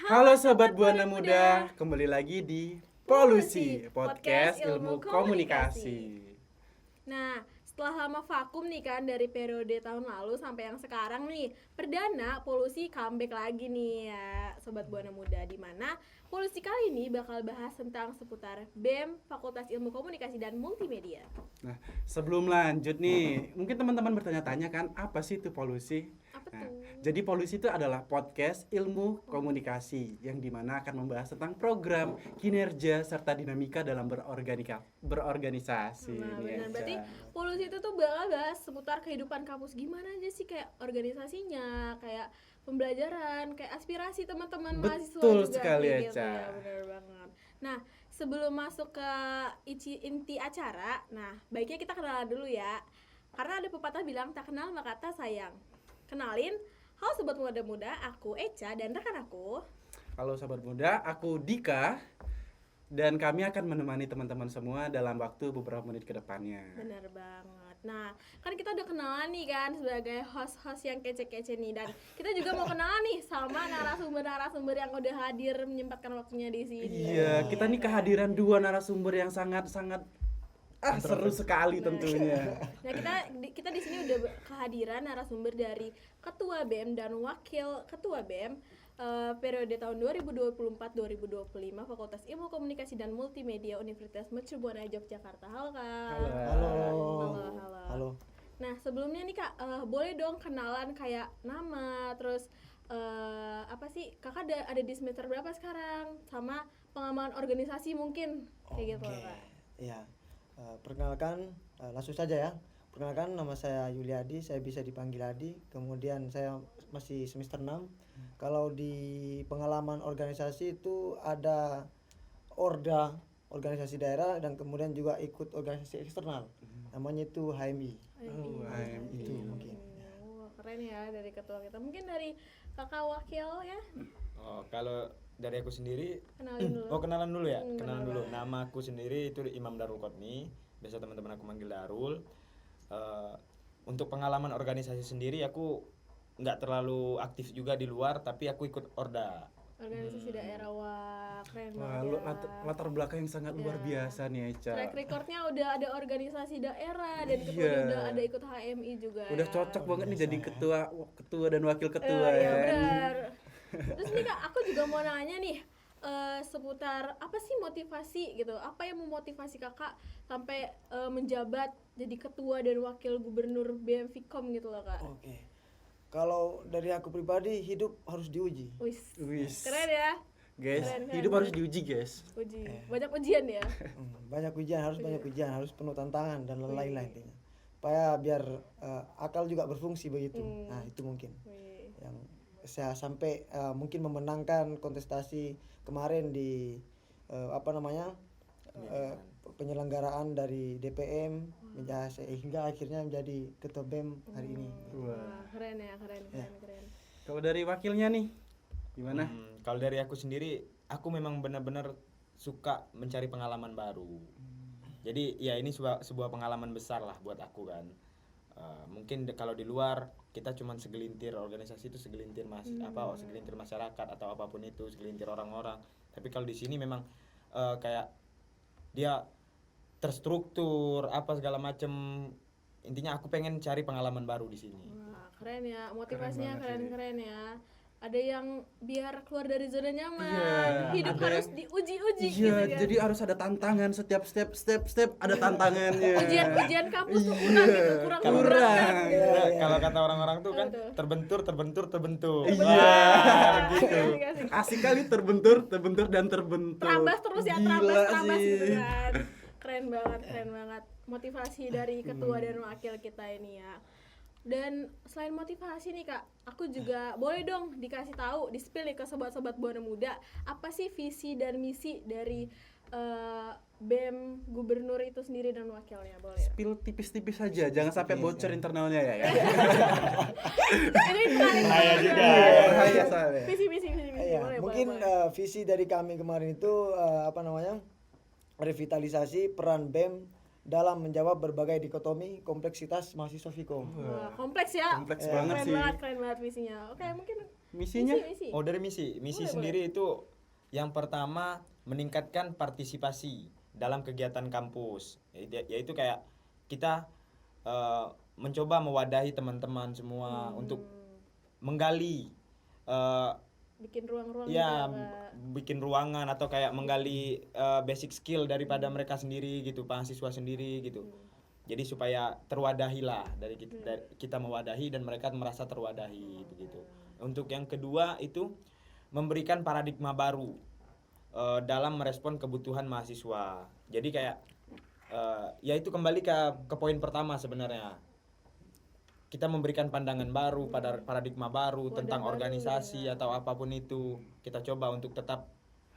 Halo Sobat Buana Muda, kembali lagi di Polusi, Podcast Ilmu Komunikasi. Nah, setelah lama vakum nih kan dari periode tahun lalu sampai yang sekarang nih, perdana Polusi comeback lagi nih ya Sobat Buana Muda, di mana Polusi kali ini bakal bahas tentang seputar BEM, Fakultas Ilmu Komunikasi dan Multimedia. Nah, sebelum lanjut nih, mungkin teman-teman bertanya-tanya kan, apa sih itu polusi? Apa Nah, tuh? jadi polusi itu adalah podcast ilmu komunikasi yang dimana akan membahas tentang program, kinerja, serta dinamika dalam berorganisasi. Nah, nih, benar. Eca. Berarti Polusi itu tuh bakal bahas seputar kehidupan kampus, gimana aja sih kayak organisasinya, kayak pembelajaran, kayak aspirasi teman-teman mahasiswa Betul juga sekali, kayak gitu Eca. ya, benar banget. Nah, sebelum masuk ke inti acara, nah baiknya kita kenalan dulu ya. Karena ada pepatah bilang tak kenal maka tak sayang. Kenalin, halo Sobat Muda-Muda, aku Eca dan rekan aku. Halo Sobat Muda, aku Dika. Dan kami akan menemani teman-teman semua dalam waktu beberapa menit ke depannya. Benar banget. Nah, kan kita udah kenalan nih kan sebagai host-host yang kece-kece nih, dan kita juga mau kenalan nih sama narasumber-narasumber yang udah hadir menyempatkan waktunya di sini. Iya, kita nih kehadiran dua narasumber yang sangat-sangat seru sekali tentunya. Nah, kita di sini udah kehadiran narasumber dari Ketua BEM dan Wakil Ketua BEM periode tahun 2024-2025 Fakultas Ilmu Komunikasi dan Multimedia Universitas Mercu Buana Yogyakarta. Halo Kak. Halo. Nah, sebelumnya nih Kak, boleh dong kenalan kayak nama, terus apa sih Kakak ada di semester berapa sekarang, sama pengembangan organisasi mungkin kayak gitu loh, Kak. Iya. Perkenalkan, langsung saja ya. Perkenalkan, nama saya Yuliadi, saya bisa dipanggil Adi. Kemudian saya masih semester 6. Kalau di pengalaman organisasi itu ada Orda, organisasi daerah, dan kemudian juga ikut organisasi eksternal. Namanya itu HMI. Oh, HMI. Itu mungkin. Wah, keren ya dari ketua kita. Mungkin dari Kakak Wakil ya. Oh, kalau dari aku sendiri, Kenalin dulu. kenalan dulu ya. Kenalan Kenalan. dulu. Nama aku sendiri itu Imam Darul Qotni. Biasa teman-teman aku manggil Darul. Untuk pengalaman organisasi sendiri, aku nggak terlalu aktif juga di luar, tapi aku ikut Orda. Organisasi daerah, wah keren Wah, banget ya. latar belakang yang sangat luar biasa nih, Eca. Track recordnya udah ada organisasi daerah dan Iya. ketua udah ada ikut HMI juga. Udah ya. cocok banget nih jadi ketua dan wakil ketua Iya ya. benar. Terus nih Kak, aku juga mau nanya nih seputar apa sih motivasi gitu? Apa yang memotivasi Kakak sampai menjabat jadi ketua dan wakil gubernur BEM Fikom gitu loh, Kak? Oke. Kalau dari aku pribadi, hidup harus diuji. Wis. Keren ya. Guys, Keren. hidup harus diuji, guys. Uji. Banyak ujian ya. Banyak ujian, harus penuh tantangan dan lain-lain intinya. Supaya biar akal juga berfungsi begitu. Nah, itu mungkin Wih. yang saya sampai mungkin memenangkan kontestasi kemarin di penyelenggaraan dari DPM sehingga akhirnya menjadi ketua BEM hari ini. Wah, keren ya, keren. Kalau dari wakilnya nih, gimana? Kalau dari aku sendiri, aku memang benar-benar suka mencari pengalaman baru. Jadi ya ini sebuah pengalaman besar lah buat aku kan. Mungkin kalau di luar kita cuma segelintir organisasi itu segelintir segelintir masyarakat atau apapun itu, segelintir orang-orang. Tapi kalau di sini memang kayak dia terstruktur apa segala macem. Intinya aku pengen cari pengalaman baru di sini. Wah, keren ya. Motivasinya Keren banget keren ya. Ada yang biar keluar dari zona nyaman. Iya, Hidup ada harus yang- diuji-uji Iya, gitu kan. jadi harus ada tantangan setiap step ada tantangannya. Ujian kampus tuh kurang Kurang. kan, gitu. Nah, kalau kata orang-orang tuh kan Betul. terbentur. Iya. Gitu. Asik. Asik kali terbentur dan terbentur. Terambas terus ya, Gila terambas sih. gitu kan. Keren banget motivasi dari ketua dan wakil kita ini ya. Dan selain motivasi nih Kak, aku juga boleh dong dikasih tahu, di-spill nih ke sobat-sobat Buana Muda, apa sih visi dan misi dari BEM gubernur itu sendiri dan wakilnya, boleh ya? Spill tipis-tipis saja, jangan sampai bocor internalnya ya. Ini kenalin Bahaya dulu. juga. Bahaya soalnya. Visi, Iya, boleh, mungkin boleh. visi dari kami kemarin itu revitalisasi peran BEM dalam menjawab berbagai dikotomi kompleksitas mahasiswa Fikom. Wah, kompleks ya. Kompleks banget sih. Keren banget visinya. Oke, mungkin Misinya? Misi. Oh, dari misi. Misi Boleh, sendiri itu yang pertama meningkatkan partisipasi dalam kegiatan kampus. Yaitu kayak kita mencoba mewadahi teman-teman semua untuk menggali Bikin ruang-ruang ya gitu, Kak. bikin ruangan atau kayak menggali basic skill daripada mereka sendiri gitu, mahasiswa sendiri gitu. Jadi supaya terwadahi lah dari kita mewadahi dan mereka merasa terwadahi begitu. Untuk yang kedua itu memberikan paradigma baru dalam merespon kebutuhan mahasiswa. Jadi kayak ya itu kembali ke poin pertama sebenarnya. Kita memberikan pandangan baru, pada paradigma baru Wadah tentang baru, organisasi atau apapun itu. Kita coba untuk tetap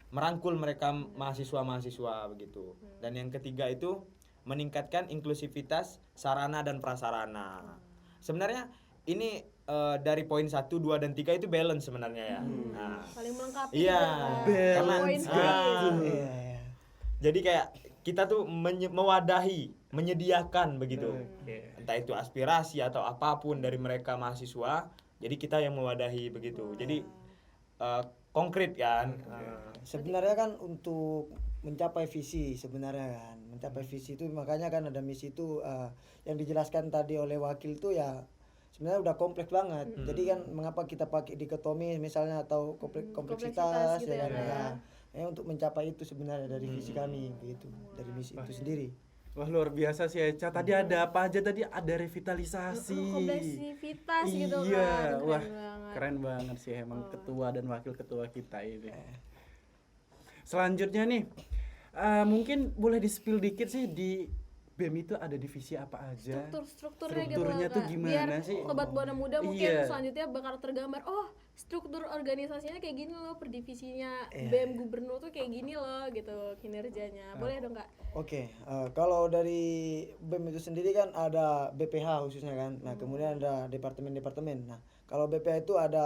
merangkul mereka mahasiswa-mahasiswa begitu. Dan yang ketiga itu meningkatkan inklusivitas sarana dan prasarana. Sebenarnya ini dari poin 1, 2 dan 3 itu balance sebenarnya ya. Nah, Saling melengkapi iya, gitu, Kak. karena Poin juga sendiri. Iya, iya. jadi kayak kita tuh mewadahi, menyediakan begitu. Oke. Entah itu aspirasi atau apapun dari mereka mahasiswa, jadi kita yang mewadahi begitu. Jadi konkret kan. Sebenarnya kan untuk mencapai visi sebenarnya kan, mencapai visi itu makanya kan ada misi itu yang dijelaskan tadi oleh wakil itu ya sebenarnya udah kompleks banget. Jadi kan mengapa kita pakai dikotomi misalnya atau kompleksitas gitu ya kan ya. ya untuk mencapai itu sebenarnya dari visi kami gitu, dari misi itu sendiri. Wah, luar biasa sih Eca. Tadi ada apa aja tadi? Ada revitalisasi. Kompleksivitas gitu Iya, kan. wah, banget. keren banget sih emang ketua dan wakil ketua kita ini. Selanjutnya nih, mungkin boleh di-spill dikit sih di BEM itu ada divisi apa aja? Strukturnya gitu Strukturnya loh, tuh Kak. gimana Biar sih? sobat Buana Muda mungkin Iya. selanjutnya bakal tergambar, oh struktur organisasinya kayak gini loh, per divisinya Iya. BEM gubernur tuh kayak gini loh gitu kinerjanya. Boleh dong Kak? Oke, kalau dari BEM itu sendiri kan ada BPH khususnya kan. Nah, kemudian ada departemen-departemen. Nah, kalau BPH itu ada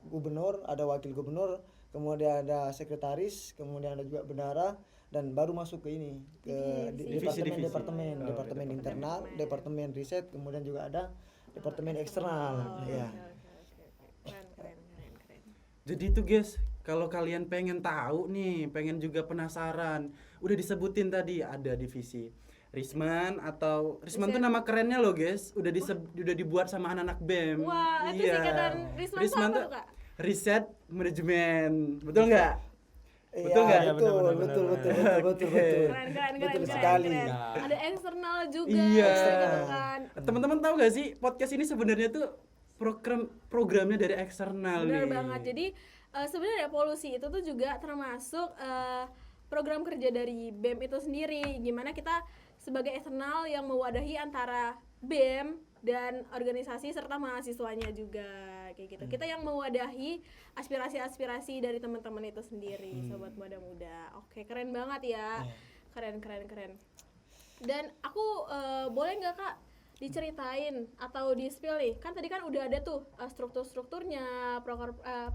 gubernur, ada wakil gubernur, kemudian ada sekretaris, kemudian ada juga bendahara dan baru masuk ke ini ke Divisi. departemen Oh, departemen internal, departemen riset, kemudian juga ada departemen eksternal. Ya. Keren. Jadi itu guys, kalau kalian pengen tahu nih, pengen juga penasaran, udah disebutin tadi ada divisi Risman atau Risman tuh nama kerennya loh guys, udah dibuat sama anak-anak BEM. Wah, itu singkatan Risman apa tuh tuh, Kak? Riset Manajemen, betul nggak? Iya, Betul nggak? Iya, betul, benar. betul. Keren. sekali. Ada eksternal juga Iya. gitu kan. Teman-teman tahu gak sih podcast ini sebenarnya tuh programnya dari eksternal Benar nih. banget. Jadi sebenarnya polusi itu tuh juga termasuk program kerja dari BEM itu sendiri. Gimana kita sebagai eksternal yang mewadahi antara BEM dan organisasi serta mahasiswanya juga kayak gitu. Kita yang mewadahi aspirasi-aspirasi dari teman-teman itu sendiri, sobat muda-muda. Oke, keren banget ya. Keren. Dan aku boleh nggak Kak diceritain atau di-spill nih? Kan tadi kan udah ada tuh struktur-strukturnya,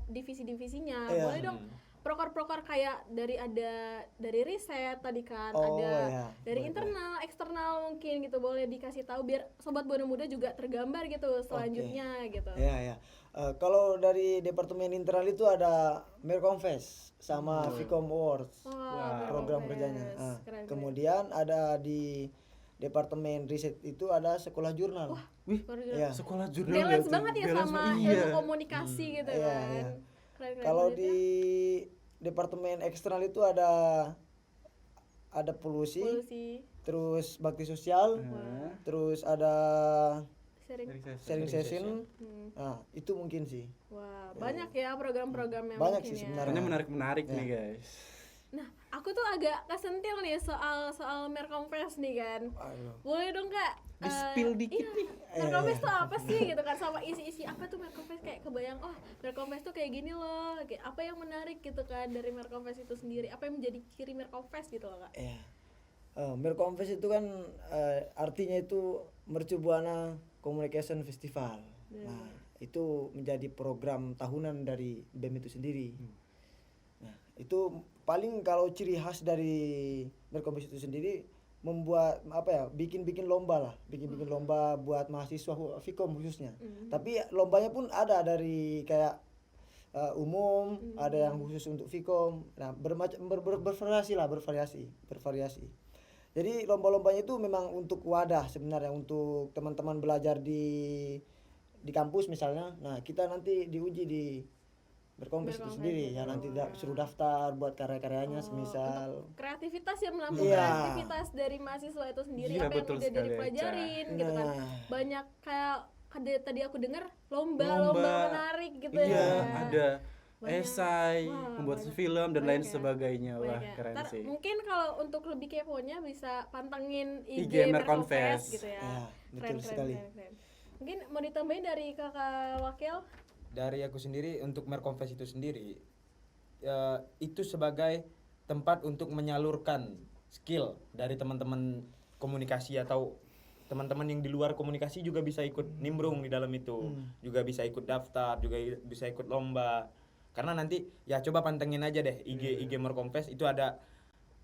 divisi-divisinya. Iya. Boleh dong prokor-prokor kayak dari riset tadi kan, Oh, ada iya. dari Boleh, internal, eksternal mungkin gitu, boleh dikasih tahu biar sobat Buana Muda juga tergambar gitu selanjutnya gitu. Ya. Kalau dari departemen internal itu ada Merconfest sama Vicom Awards Wah, program keren, kerjanya. keren. Kemudian ada di departemen riset itu ada sekolah jurnal. Wih, Luar Iya. biasa. sekolah jurnal Balance berarti. banget ya Balance sama banget, ilmu iya. komunikasi gitu Iya, kan. iya. Keren. Kalau Lanjut di departemen eksternal itu ada polusi, terus bakti sosial, terus ada sharing. sharing session. Nah, itu mungkin sih. Wah, banyak ya program-program yang Banyak mungkin sih ya. sebenarnya. Pokoknya menarik nih guys. Nah, aku tuh agak kesentil nih soal Merconfest nih kan. Aduh. Boleh dong Kak Di-spill dikit iya, nih. Merconfest tuh apa sih gitu kan, sama isi-isi apa tuh Merconfest, kayak kebayang oh Merconfest tuh kayak gini loh, kayak apa yang menarik gitu kan dari Merconfest itu sendiri, apa yang menjadi ciri Merconfest gitu loh Kak. Iya. Merconfest itu kan artinya itu Mercu Buana Communication Festival. Nah, itu menjadi program tahunan dari BEM itu sendiri. Nah, itu paling kalau ciri khas dari Merconfest itu sendiri membuat bikin lomba buat mahasiswa Vicom khususnya. Tapi lombanya pun ada dari kayak umum, ada yang khusus untuk Vkom. Nah, bervariasi. Jadi lomba-lombanya itu memang untuk wadah sebenarnya, untuk teman-teman belajar di kampus misalnya. Nah, kita nanti diuji di berkompetisi itu sendiri ya, nanti suruh daftar buat karya-karyanya semisal kreativitas ya, menampung Iya. kreativitas dari mahasiswa itu sendiri, Iya, apa yang betul udah sekali, dipelajarin Eca. gitu kan. Nah. Banyak kayak tadi aku dengar Lomba. lomba menarik gitu Iya, ya. ada Banyak. esai, Wah, membuat banyak. film dan Banyak lain ya. sebagainya. Wah, Banyak ya. keren Ntar sih. mungkin kalau untuk lebih keponya bisa pantengin IG IG Merkonfest. Merkonfest gitu ya. Ya, betul sekali. Keren. Mungkin mau ditambahin dari kakak wakil? Dari aku sendiri untuk Merkonfest itu sendiri itu sebagai tempat untuk menyalurkan skill dari teman-teman komunikasi atau teman-teman yang di luar komunikasi juga bisa ikut nimbrung di dalam itu, juga bisa ikut daftar, juga bisa ikut lomba. Karena nanti ya coba pantengin aja deh IG Merkonfest, itu ada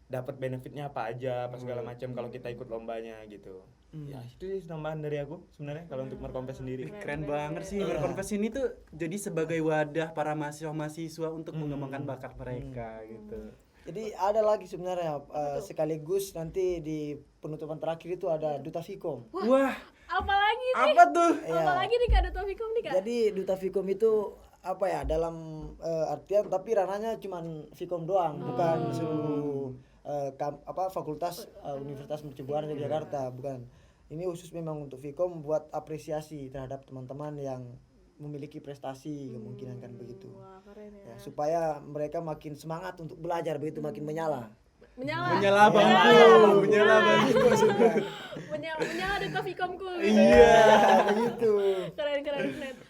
dapat benefitnya apa aja, apa segala macam kalau kita ikut lombanya gitu. Ya itu sih tambahan dari aku sebenarnya kalau untuk Merkonfest sendiri. Keren banget sih. Merkonfest ini tuh jadi sebagai wadah para mahasiswa untuk mengembangkan bakat mereka gitu. Jadi ada lagi sebenarnya sekaligus nanti di penutupan terakhir itu ada Duta Vkom. Wah, Apalagi nih? apa tuh? Iya. Apalagi nih Kak Duta Vkom nih Kak? Jadi Duta Vkom itu apa ya, dalam artian tapi ranahnya cuman Vkom doang, bukan seluruh fakultas Universitas Mercubuana Yogyakarta, bukan. Ini khusus memang untuk Vkom buat apresiasi terhadap teman-teman yang memiliki prestasi, kemungkinan kan begitu. Wah, keren ya. Ya, supaya mereka makin semangat untuk belajar, begitu makin menyala. Menyala menyala Duta Vkomku. Iya. Begitu. Keren.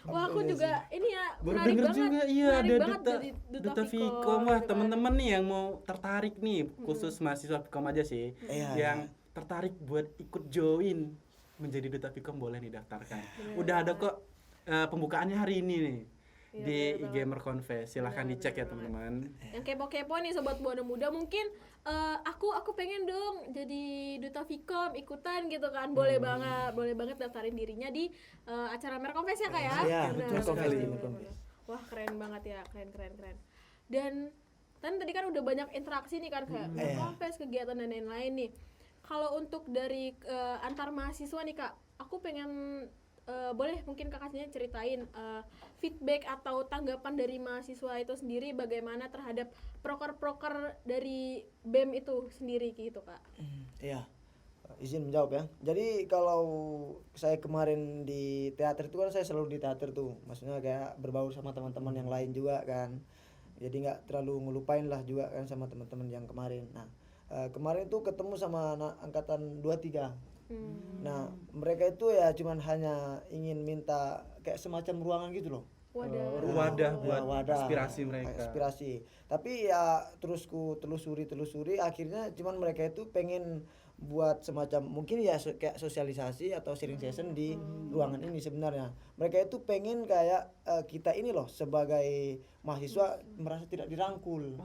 Wah, aku juga ini ya Baru menarik denger banget. juga, iya menarik ada banget jadi Duta Vkom. Wah, gitu kan. teman-teman nih yang mau tertarik nih, khusus mahasiswa Vkom aja sih, Iya, yang tertarik buat ikut join menjadi Duta Vkom boleh didaftarkan. Udah ada kok pembukaannya hari ini nih di IG Merkonfest. Silahkan dicek ya teman-teman. Yang kepo-kepo nih sobat Buana Muda, mungkin aku pengen dong jadi Duta Vkom ikutan gitu kan. Boleh banget daftarin dirinya di acara Merkonfest ya Kak ya. Iya, Benar, betul sekali, benar, Merkonfest. benar. Wah, keren banget ya, keren. Dan tadi kan udah banyak interaksi nih kan kayak Merkonfest, kegiatan dan lain-lain nih. Kalau untuk dari antar mahasiswa nih Kak, aku pengen boleh mungkin kakaknya ceritain feedback atau tanggapan dari mahasiswa itu sendiri bagaimana terhadap proker-proker dari BEM itu sendiri gitu Kak. Iya. Izin menjawab ya. Jadi kalau saya kemarin di teater itu kan saya selalu di teater tuh. Maksudnya kayak berbaur sama teman-teman yang lain juga kan. Jadi nggak terlalu ngelupain lah juga kan sama teman-teman yang kemarin. Nah, kemarin tuh ketemu sama angkatan 23. Nah, mereka itu ya cuman hanya ingin minta kayak semacam ruangan gitu loh. Wadah buat aspirasi mereka. Aspirasi. Tapi ya terus ku telusuri akhirnya cuman mereka itu pengen buat semacam mungkin ya kayak sosialisasi atau sharing session di ruangan ini sebenarnya. Mereka itu pengen kayak kita ini loh sebagai mahasiswa merasa tidak dirangkul.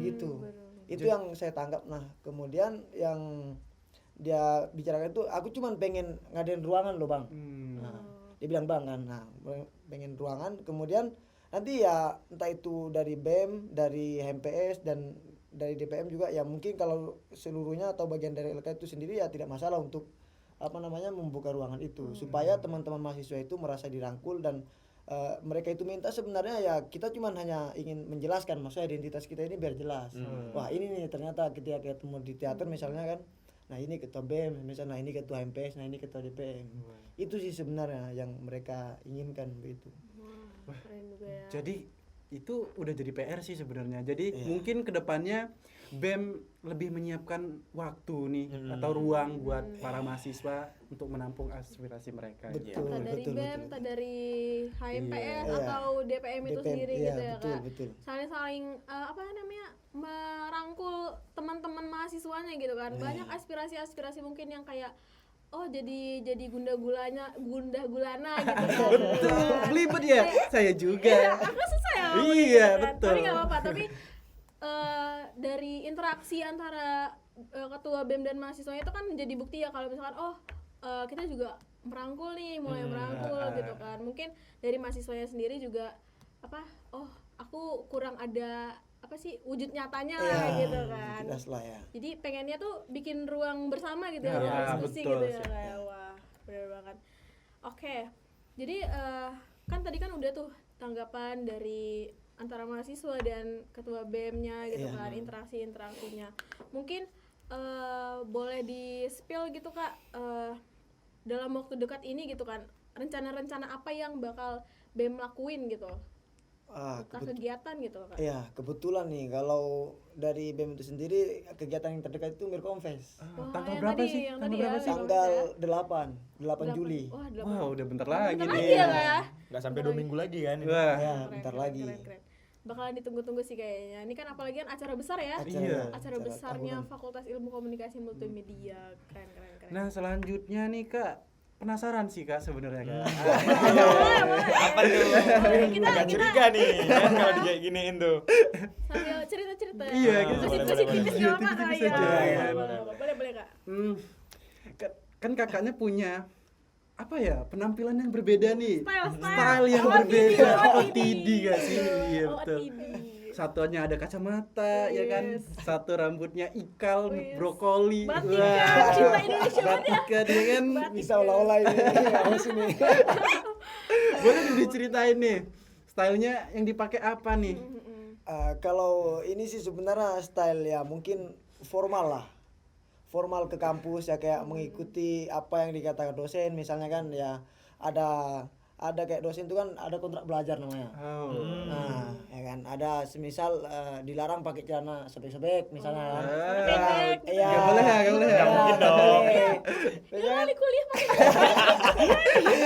Begitu. Itu yang saya tangkap. Nah, kemudian yang dia bicarakan itu aku cuman pengen ngadain ruangan loh Bang. Nah, dia bilang Bang kan, nah pengen ruangan, kemudian nanti ya entah itu dari BEM, dari HMPS dan dari DPM juga ya mungkin kalau seluruhnya atau bagian dari LK itu sendiri ya tidak masalah untuk membuka ruangan itu supaya teman-teman mahasiswa itu merasa dirangkul dan mereka itu minta sebenarnya ya kita cuman hanya ingin menjelaskan maksudnya identitas kita ini biar jelas. Wah, ini nih ternyata ketika ketemu di teater misalnya kan, nah ini ketua BEM, misalnya nah ini ketua MPS, nah ini ketua DPM. Itu sih sebenarnya yang mereka inginkan begitu. Wah, keren juga ya. Jadi itu udah jadi PR sih sebenarnya. Jadi mungkin kedepannya BEM lebih menyiapkan waktu nih atau ruang buat para mahasiswa untuk menampung aspirasi mereka. Betul. Entah dari BEM, entah dari HMPS Iya. atau DPM itu DPM, sendiri iya, gitu ya betul, Kak. betul. Saling merangkul teman-teman mahasiswanya gitu kan. Banyak aspirasi-aspirasi mungkin yang kayak jadi gundah gulana gitu kan. Betul, belibet ya. Saya juga. Iya, aku susah ya. Iya, kan. betul. Tapi nggak apa-apa. Tapi dari interaksi antara ketua BEM dan mahasiswa itu kan menjadi bukti ya kalau misalkan kita juga merangkul nih, mulai merangkul gitu kan. Mungkin dari mahasiswanya sendiri juga apa, oh aku kurang ada apa sih wujud nyatanya Iya, lah gitu kan. jelas lah ya. Jadi pengennya tuh bikin ruang bersama gitu ya, Ya, ruang diskusi betul gitu ya sih. kayak wah bener banget. Oke, jadi kan tadi kan udah tuh tanggapan dari antara mahasiswa dan ketua BEM-nya gitu Iya. kan, interaksinya. Mungkin boleh di spill gitu Kak, dalam waktu dekat ini gitu kan, rencana-rencana apa yang bakal BEM lakuin gitu, entah kegiatan gitu loh Kak. Ya, kebetulan nih kalau dari BEM itu sendiri kegiatan yang terdekat itu Mirkonfest. Wah, Tanggal yang berapa tadi- sih? yang Tanggal tadi berapa ya, sih? Tanggal Delapan. 8 Juli. Wah, Wow, udah bentar lagi bentar nih. lagi ya Kak ya. Nggak sampai 2 minggu lagi kan ini. Wah. Ya, Keren, bentar keren, lagi. keren. Bakalan ditunggu-tunggu sih kayaknya. Ini kan apalagi kan acara besar ya. Iya. Acara besarnya tahunan. Fakultas Ilmu Komunikasi Multimedia. Keren. Nah, selanjutnya nih Kak, penasaran sih Kak sebenarnya Kak. Apa tuh? Agak curiga nih kan kalau di kayak giniin tuh. Sambil cerita-cerita. Iya, kita Gosip-gosip boleh, tipis boleh. nggak apa-apa Tipis-tipis ya. aja, Boleh, ya. boleh Kak. Kan kakaknya punya apa ya, penampilan yang berbeda nih. Style yang OOTD, berbeda. OOTD. OOTD gak sih? Iya betul. OOTD. Satunya ada kacamata, ya kan? Yes. Satu rambutnya ikal, Yes. brokoli. Batika, cinta Indonesia banget ya. Batika dia kan. Bisa olah-olah ini. Harus ini. Boleh diceritain nih, stylenya yang dipakai apa nih? Kalau ini sih sebenarnya style ya mungkin formal lah. Formal ke kampus ya, kayak mengikuti apa yang dikatakan dosen, misalnya kan ya ada kayak dosen itu kan ada kontrak belajar namanya. Oh. Nah, ya kan ada semisal dilarang pakai celana sobek-sobek misalnya kan. Pendek. Iya. Nggak boleh ya, nggak boleh ya? Nggak mungkin dong. Gila di kuliah pakai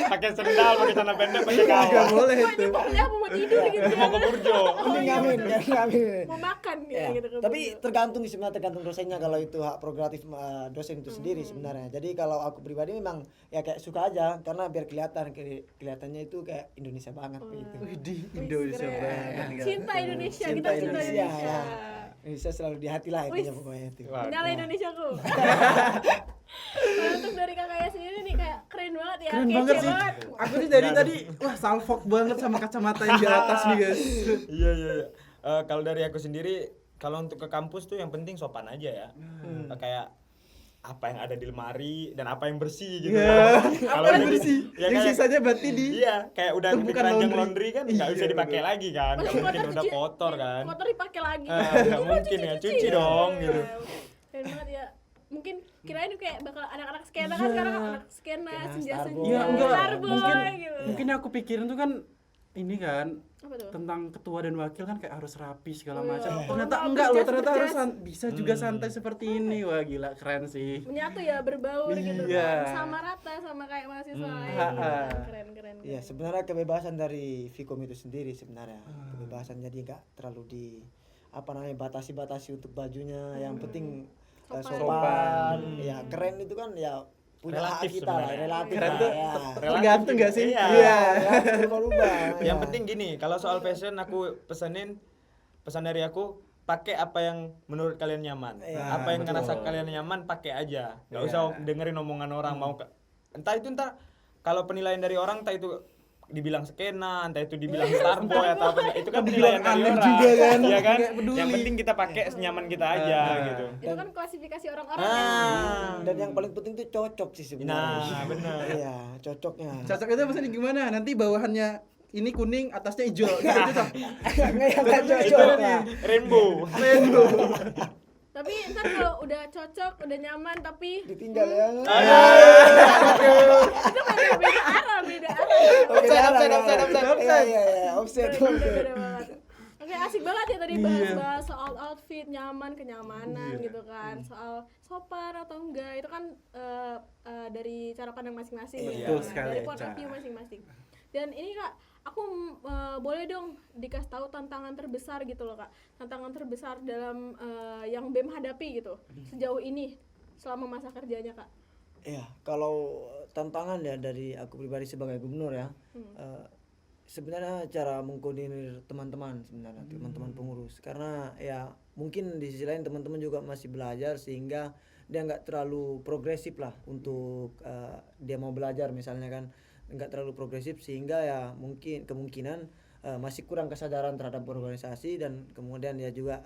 Pakai sendal, pakai celana pendek, pakai Nggak kaos. boleh Wah, itu. ini mau kuliah apa mau tidur gitu ya. Mau ke Burjo. Ini ngamen, ya ngamen. Mau makan Ya, gitu ke tapi Burjo. tergantung sih, sebenarnya tergantung dosennya kalau itu hak prerogatif dosen itu sendiri sebenarnya. Jadi kalau aku pribadi memang ya kayak suka aja karena biar kelihatannya itu kayak Indonesia banget gitu. Widih, Wih, Indonesia keren. banget. nggak? Cinta Indonesia, Cinta kita cinta Indonesia, Indonesia. ya. Indonesia selalu di hati lah intinya Wih. pokoknya itu. Wah, Nyala Indonesiaku. Kalau untuk dari kakaknya sendiri nih kayak keren banget ya, Keren kece banget sih. banget. Aku sih dari tadi wah salfok banget sama kacamata yang di atas nih guys. Iya. Kalau dari aku sendiri, kalau untuk ke kampus tuh yang penting sopan aja ya. Kayak apa yang ada di lemari dan apa yang bersih gitu. Iya. Kalau Apa yang jadi- bersih? ya Yang kayak- sisanya berarti di. Iya, kayak udah di tumpukan keranjang laundry. laundry kan nggak bisa Iya, dipakai bener. lagi kan. Nggak Masih mungkin kotor udah cuci- kotor kan. Kotor dipakai lagi. Nggak mungkin ya, cuci dong gitu. Keren banget ya. Mungkin kirain kayak bakal anak-anak skena kan sekarang anak skena senja-senja. Iya, enggak. Starboy Mungkin gitu. mungkin aku pikirin tuh kan ini kan Apa tuh? tentang ketua dan wakil kan kayak harus rapi segala Oh, iya. macam. Oh, Ternyata enggak, enggak loh, berjas, ternyata harus berjas. bisa juga santai seperti ini. Wah, gila keren sih. Menyatu ya, berbaur gitu Iya. kan. Sama rata sama kayak mahasiswa lain. Ha-ha. Keren. Iya, sebenarnya kebebasan dari Vkom itu sendiri sebenarnya. Kebebasan jadi nggak terlalu di apa namanya batasi untuk bajunya. Yang penting Sopan. sopan. Ya, keren itu kan ya punya hak Relatif kita lah, sebenarnya. relatif Keren lah, tuh ya. tergantung nggak sih? Iya. Ya, berubah-ubah. Yang ya. penting gini, kalau soal fashion aku pesan dari aku, pakai apa yang menurut kalian nyaman. Iya, Apa yang betul. ngerasa kalian nyaman, pakai aja. Nggak Iya. usah dengerin omongan orang mau entah kalau penilaian dari orang entah itu dibilang skena, entah itu dibilang starboy atau apa, itu kan penilaian dari aneh orang. juga kan. Iya kan? Nggak peduli. Yang penting kita pakai senyaman kita aja gitu. Itu kan klasifikasi orang-orang ya. Dan yang paling penting itu cocok sih sebenarnya. Nah, benar. Iya, cocoknya. Cocok itu maksudnya gimana? Nanti bawahannya ini kuning, atasnya hijau. Gitu cocok. Nggak Itu cocok lah. rainbow. Rainbow. Tapi ntar kalau udah cocok, udah nyaman tapi Ditinggal ya. itu beda arah. Oke, Offside. Iya, offset. Beda banget. Oke, asik banget ya tadi Iya. bahas-bahas soal outfit, nyaman, kenyamanan gitu kan. Soal sopan atau enggak, itu kan dari cara pandang masing-masing Iya. gitu Betul kan. sekali, Dari point of Ca. view masing-masing. Dan ini Kak, aku boleh dong dikasih tahu tantangan terbesar gitu loh Kak. Tantangan terbesar dalam yang BEM hadapi gitu sejauh ini selama masa kerjanya Kak. Iya, kalau tantangan ya dari aku pribadi sebagai gubernur ya, sebenarnya cara mengkoordinir teman-teman sebenarnya, teman-teman pengurus. Karena ya mungkin di sisi lain teman-teman juga masih belajar sehingga dia nggak terlalu progresif lah untuk dia mau belajar misalnya kan, nggak terlalu progresif sehingga ya mungkin kemungkinan masih kurang kesadaran terhadap organisasi, dan kemudian ya juga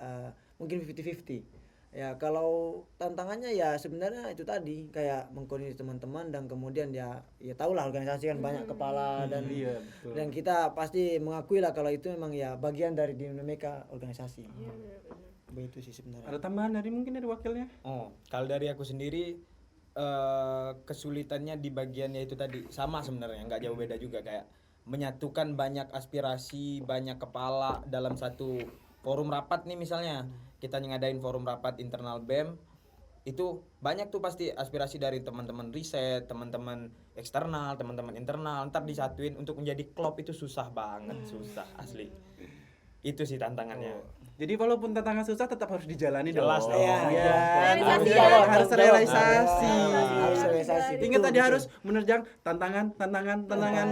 mungkin 50-50. Ya kalau tantangannya ya sebenarnya itu tadi kayak mengkoordinasi teman-teman, dan kemudian ya tahulah organisasi kan banyak kepala, dan Iya, betul. dan kita pasti mengakui lah kalau itu memang ya bagian dari dinamika organisasi. Iya, benar-benar. Begitu sih sebenarnya. Ada tambahan mungkin dari wakilnya? Oh, kalau dari aku sendiri kesulitannya di bagiannya itu tadi sama sebenarnya, nggak jauh beda juga, kayak menyatukan banyak aspirasi, banyak kepala dalam satu forum rapat nih. Misalnya kita ngadain forum rapat internal BEM, itu banyak tuh pasti aspirasi dari teman-teman riset, teman-teman eksternal, teman-teman internal, ntar disatuin untuk menjadi klop itu susah banget, susah asli. Itu sih tantangannya. Jadi walaupun tantangan susah tetap harus dijalani Jelas dong. dong. Iya. Realisasi Iya, ya. harus realisasi. Harus realisasi. Ingat Betul, tadi betul. harus menerjang tantangan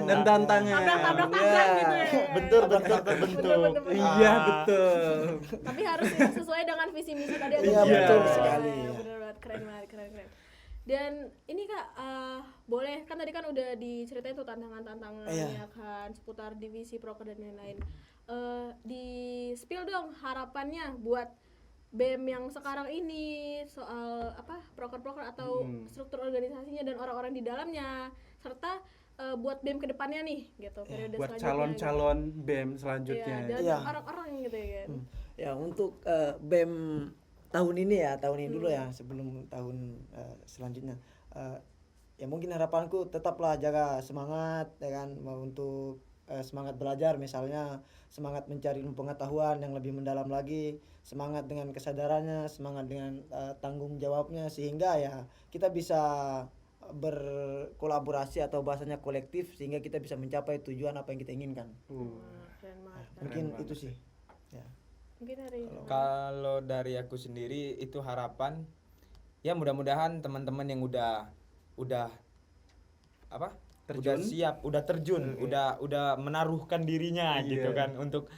dan tantangan. Tabrak-tabrak gitu ya. Bentur. Betul. Iya, betul. Tapi harus sesuai dengan visi misi tadi. Iya, betul sekali. Bener banget, keren banget, keren. Dan ini Kak, boleh kan tadi kan udah diceritain tuh tantangan-tantangan ya kan seputar divisi proker dan lain-lain. Di spill dong harapannya buat BEM yang sekarang ini soal apa proker-proker atau struktur organisasinya dan orang-orang di dalamnya, serta buat BEM kedepannya nih gitu periode Buat selanjutnya. calon-calon BEM Iya, selanjutnya. dan Iya. orang-orang gitu ya kan. Ya untuk BEM tahun ini dulu ya, sebelum tahun selanjutnya, ya mungkin harapanku tetaplah jaga semangat ya kan, mau untuk semangat belajar, misalnya semangat mencari ilmu pengetahuan yang lebih mendalam lagi, semangat dengan kesadarannya, semangat dengan tanggung jawabnya, sehingga ya kita bisa berkolaborasi atau bahasanya kolektif, sehingga kita bisa mencapai tujuan apa yang kita inginkan. Wah, keren banget. Mungkin itu sih ya. Mungkin dari Kalau dari aku sendiri itu harapan ya mudah-mudahan teman-teman yang udah apa? Udah siap, udah terjun, udah menaruhkan dirinya gitu kan untuk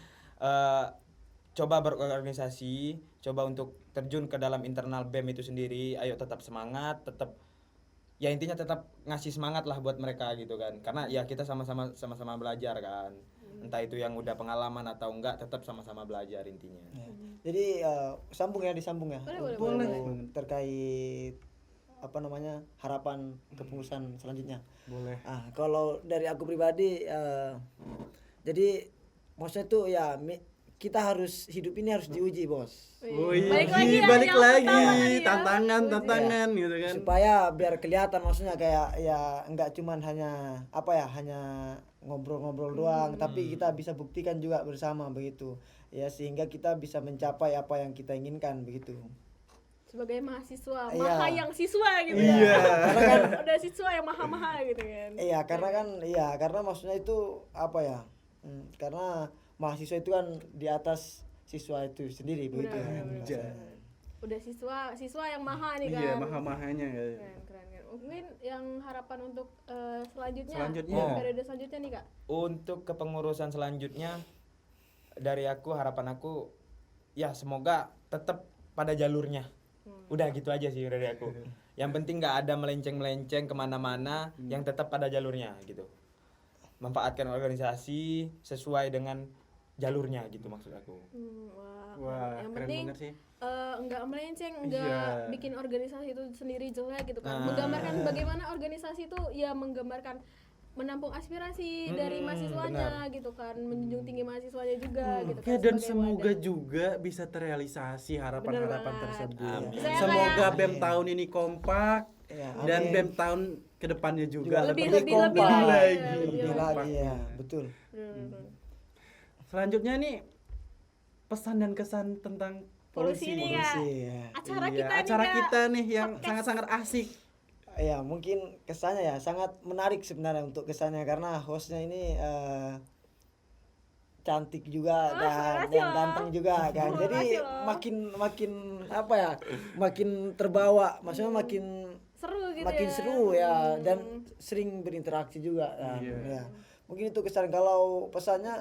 coba berorganisasi, coba untuk terjun ke dalam internal BEM itu sendiri. Ayo tetap semangat, tetap ya intinya tetap ngasih semangat lah buat mereka gitu kan. Karena ya kita sama-sama belajar kan. Entah itu yang udah pengalaman atau enggak, tetap sama-sama belajar intinya. Ya. Jadi disambung ya. Boleh. Untuk terkait apa namanya harapan kepengurusan selanjutnya. Boleh. Kalau dari aku pribadi, jadi maksudnya tuh ya kita harus hidup ini harus diuji, bos. Oh Balik iya, lagi ya, balik yang lagi, pertama tadi ya. tantangan gitu kan. Supaya biar kelihatan, maksudnya kayak ya enggak cuman hanya hanya ngobrol-ngobrol doang, tapi kita bisa buktikan juga bersama begitu. Ya sehingga kita bisa mencapai apa yang kita inginkan begitu. sebagai mahasiswa, Iya. maha yang siswa gitu. Iya. Karena kan Udah siswa yang maha-maha gitu kan. karena maksudnya itu karena mahasiswa itu kan di atas siswa itu sendiri begitu ya. Benar. Udah siswa yang maha nih kan. Iya, maha-mahanya ya. Keren. Mungkin yang harapan untuk selanjutnya Selanjutnya. periode selanjutnya nih Kak. Untuk kepengurusan selanjutnya dari aku, harapan aku ya semoga tetap pada jalurnya. Udah gitu aja sih dari aku. Yang penting nggak ada melenceng-melenceng kemana-mana, yang tetap pada jalurnya gitu. Manfaatkan organisasi sesuai dengan jalurnya gitu maksud aku. Wah, yang keren penting banget sih. nggak melenceng, nggak Iya. bikin organisasi itu sendiri jelek gitu kan. Nah. Menggambarkan bagaimana organisasi itu ya menggambarkan menampung aspirasi dari mahasiswanya gitu kan, menjunjung tinggi mahasiswanya juga gitu Oke, kan. dan sebagai semoga wadah. juga bisa terrealisasi harapan-harapan Bener banget. tersebut. Amin. Saya Semoga kayak- BEM tahun ini kompak Ya, dan amin. BEM tahun kedepannya juga Lebih kompak. lagi. Lebih lagi ya, betul. Bener. Selanjutnya nih pesan dan kesan tentang Polusi polusi. nih ya. Iya. Acara Iya, kita nih acara Kak. kita nih yang Podcast. sangat-sangat asik. Ya mungkin kesannya ya sangat menarik sebenarnya untuk kesannya, karena hostnya ini cantik juga dan makasih loh. ganteng juga kan. Jadi Makasih loh. makin makin terbawa, maksudnya makin Seru gitu makin ya. seru ya, dan sering berinteraksi juga kan. Iya. Ya. Mungkin itu kesan. Kalau pesannya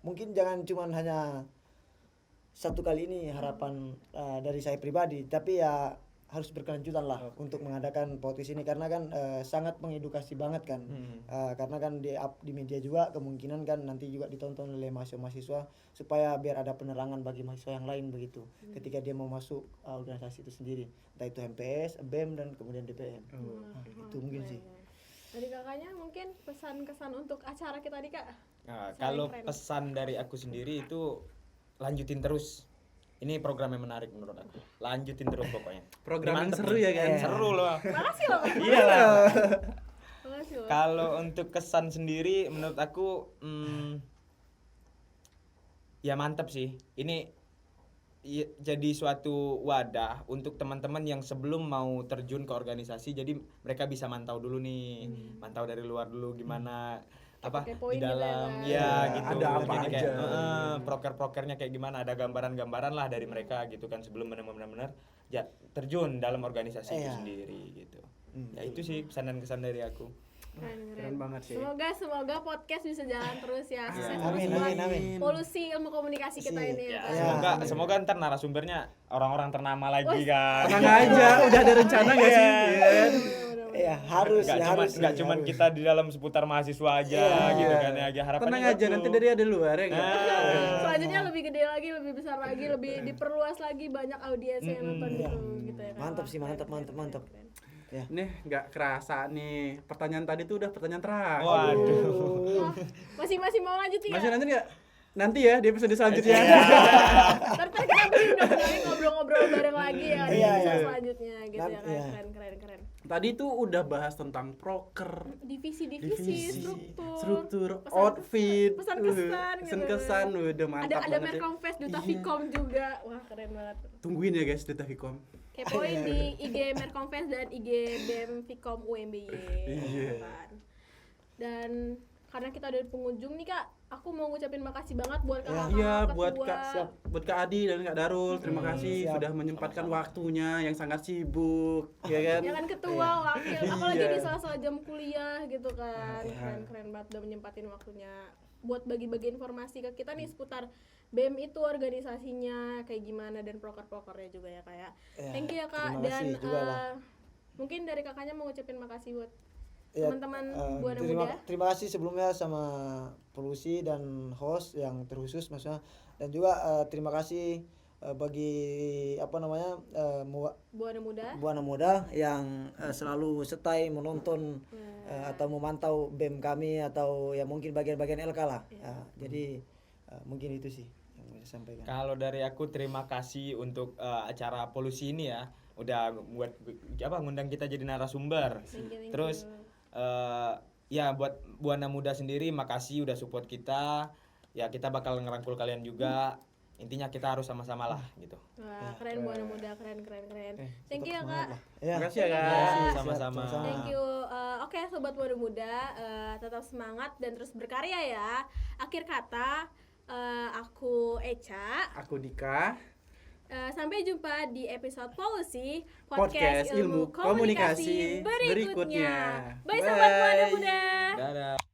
mungkin jangan cuman hanya satu kali ini harapan dari saya pribadi, tapi ya harus berkelanjutan lah untuk mengadakan podcast ini karena kan sangat mengedukasi banget kan. Karena kan di media juga kemungkinan kan nanti juga ditonton oleh mahasiswa-mahasiswa supaya biar ada penerangan bagi mahasiswa yang lain begitu ketika dia mau masuk organisasi itu sendiri, entah itu MPS, BEM dan kemudian DPM. Itu mungkin sih. Dari kakaknya mungkin pesan-kesan untuk acara kita nih kak. Nah, Saling kalau keren. pesan dari aku sendiri itu lanjutin terus. Ini program yang menarik menurut aku. Lanjutin terus pokoknya. Program yang Mantep seru nih. ya kan? Seru loh. Makasih loh. Iya lah. Makasih loh. Kalau untuk kesan sendiri menurut aku ya mantap sih. Ini jadi suatu wadah untuk teman-teman yang sebelum mau terjun ke organisasi, jadi mereka bisa mantau dulu nih, mantau dari luar dulu gimana apa Kepoin di gitu dalam ya, ya gitu. ada apa Jadi kayak aja. proker-prokernya kayak gimana, ada gambaran-gambaran lah dari mereka gitu kan sebelum benar-benar ya terjun dalam organisasi itu Iya. sendiri gitu. Ya itu sih kesan dari aku. Keren banget sih. Semoga podcast bisa jalan terus ya. Sukses terus Amin, buat amin. polusi ilmu komunikasi kita ini Ya, ya. Kak. semoga ntar narasumbernya orang-orang ternama lagi kan. Tenang aja, udah ada rencana nggak sih? Iya kan? Ya harus Nggak ya cuma harus. nggak sih, cuman harus. kita di dalam seputar mahasiswa aja gitu kan ya. Harapannya Tenang aja, gitu. nanti dari ada luar ya kan? Selanjutnya lebih gede lagi, lebih besar lagi, lebih diperluas lagi, banyak audiens yang nonton gitu ya kan. Mantap Wah, sih, mantap, keren, mantap, keren, mantap. keren. Ya. Nih nggak kerasa nih, pertanyaan tadi tuh udah pertanyaan terakhir. Waduh. Wah, masih mau lanjut nih Masih ya? nanti nggak? Nanti ya di episode selanjutnya. Ntar kita bener-bener ngobrol-ngobrol bareng lagi ya di Iya, episode iya. selanjutnya gitu ya kan. Iya. Keren. Tadi tuh udah bahas tentang proker, Divisi, struktur, pesan-kesan, outfit, pesan-kesan gitu. pesan-kesan, udah mantap Ada banget ya. Mercomfest Duta Iya. Vicom juga. Wah, keren banget. Tungguin ya guys Duta Vicom. Kepoin di IG Mercomfest dan IG BEM Vicom UMBY. Iya. Kan. Dan karena kita ada di pengunjung nih Kak, aku mau ngucapin makasih banget buat kakak Iya, ketua. buat Kak Adi dan Kak Darul, terima kasih siap. sudah menyempatkan waktunya yang sangat sibuk, ya kan? Ya kan ketua, wakil, apalagi Iya. di sela-sela jam kuliah gitu kan. Keren banget udah menyempatin waktunya buat bagi-bagi informasi ke kita nih seputar BEM itu organisasinya kayak gimana dan proker-prokernya juga ya Kak ya. Ya, Thank you ya Kak terima dan kasih juga lah. mungkin dari kakaknya mau ngucapin makasih buat Ya, teman-teman Buana Muda. terima kasih sebelumnya sama Polusi dan host yang terkhusus maksudnya, dan juga terima kasih bagi apa namanya Buana Muda. Buana Muda yang selalu setai menonton atau memantau BEM kami atau ya mungkin bagian-bagian LK lah. Ya, jadi mungkin itu sih yang mau saya sampaikan. Kalau dari aku terima kasih untuk acara polusi ini ya, udah buat ngundang kita jadi narasumber. Thank you. Terus ya buat Buana Muda sendiri makasih udah support kita. Ya kita bakal ngerangkul kalian juga. Intinya kita harus sama-sama lah gitu. Wah, keren Buana Muda, keren. Thank you ya Kak. Ya. Makasih ya Terima Kak. kasih, siap, Sama-sama. sama-sama. Thank you. Oke sobat Buana Muda, tetap semangat dan terus berkarya ya. Akhir kata, aku Echa. Aku Dika. Sampai jumpa di episode Polusi Podcast Ilmu Komunikasi berikutnya. Bye sobat Buana Bye. Muda. Dadah.